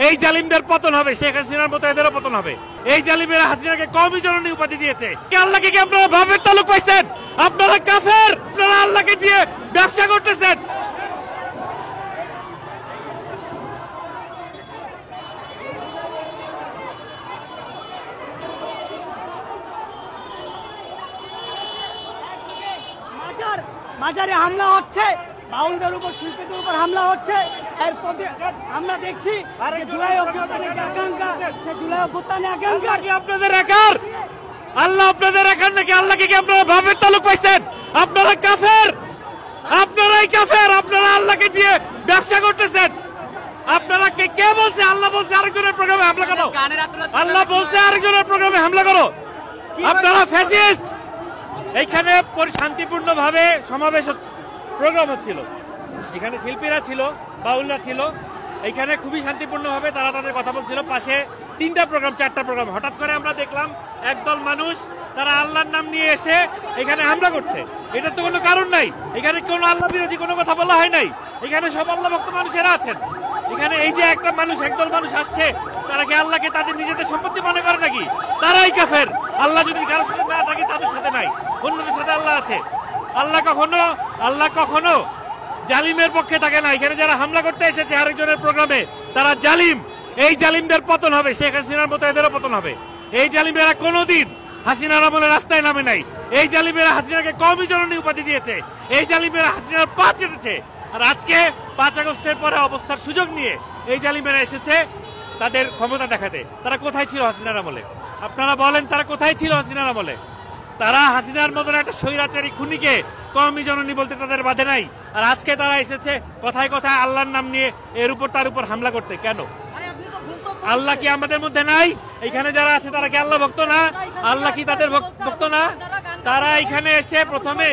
এই জালিমদের পতন হবে, শেখ হাসিনার মতো এদেরও পতন হবে। এই জালিমেরা হাসিনাকে কওমি জননী উপাধি দিয়েছে। আল্লাহকে কি আপনারা ভাবের তালুক পাইছেন? আপনারা কাফের, আপনারা আল্লাহকে দিয়ে ব্যবসা করতেছেন। মাজারে হামলা হচ্ছে, বাউলদের উপর, শিল্পীদের উপর হামলা হচ্ছে। এরপরে আমরা দেখছি যে জুলাই অভ্যুত্থানের যে আকাঙ্ক্ষা, সে জুলাই অভ্যুত্থানের আকাঙ্ক্ষা কি আপনাদের একার? আল্লাহ আপনাদের একার নাকি? আল্লাহকে কি আপনারা ভাবের তালুক পাইছেন? আপনারা কাফের, আপনারাই কাফের, আপনারা আল্লাহকে দিয়ে ব্যবসা করতেছেন। আপনারা কে বলছে? আল্লাহ বলছে আরেকজনের প্রোগ্রামে হামলা করো। আল্লাহ বলছে আরেকজনের প্রোগ্রামে হামলা করো। আপনারা ফ্যাসিস্ট। এইখানে শান্তিপূর্ণ ভাবে সমাবেশ প্রোগ্রাম হচ্ছিল, এখানে শিল্পীরা ছিল, বাউলরা ছিল, এইখানে খুবই শান্তিপূর্ণ ভাবে তারা তাদের কথা বলছিল। পাশে 3টা প্রোগ্রাম 4টা প্রোগ্রাম, হঠাৎ করে আমরা দেখলাম একদল মানুষ তারা আল্লাহর নাম নিয়ে এসে এখানে হামলা করছে। এটার তো কোনো কারণ নাই, এখানে কোনো আল্লাহ বিরোধী কোনো কথা বলা হয় নাই, এখানে সব আল্লাহ ভক্ত মানুষেরা আছেন। এখানে এই যে একটা মানুষ, একদল মানুষ আসছে, তারা কি আল্লাহকে তাদের নিজেদের সম্পত্তি মনে করে নাকি? তারাই কাফের। আল্লাহ যদি কারোর সাথে না থাকে তাদের সাথে নাই, অন্যদের সাথে আল্লাহ আছে। আল্লাহ কখনো জালিমের পক্ষে থাকে না। এখানে যারা হামলা করতে এসেছে আরেকজনের প্রোগ্রামে, তারা জালিম। এই জালিমদের পতন হবে, শেখ হাসিনার মতো এদেরও পতন হবে। এই জালিমেরা কোনোদিন হাসিনার আমলে রাস্তায় নামে নাই। এই জালিমেরা হাসিনাকে কওমি জননী উপাধি দিয়েছে। এই জালিমেরা হাসিনার পা চেটেছে। আর আজকে 5 আগস্টের পরে অবস্থার সুযোগ নিয়ে এই জালিমেরা এসেছে তাদের ক্ষমতা দেখাতে। তারা কোথায় ছিল হাসিনার আমলে? আপনারা বলেন, তারা কোথায় ছিল হাসিনার আমলে? তারা হাসিনার মতন একটা স্বৈরাচারী খুনিকে কওমি জননী বলতে তাদের বাধে নাই। আর আজকে তারা এসেছে কথায় কথায় আল্লাহর নাম নিয়ে তার উপর হামলা করতে। কেন? আল্লাহ কি আমাদের মধ্যে নাই? এখানে যারা আছে তারা কি আল্লাহ ভক্ত না? আল্লাহ কি তাদের ভক্ত না? তারা এখানে এসে প্রথমে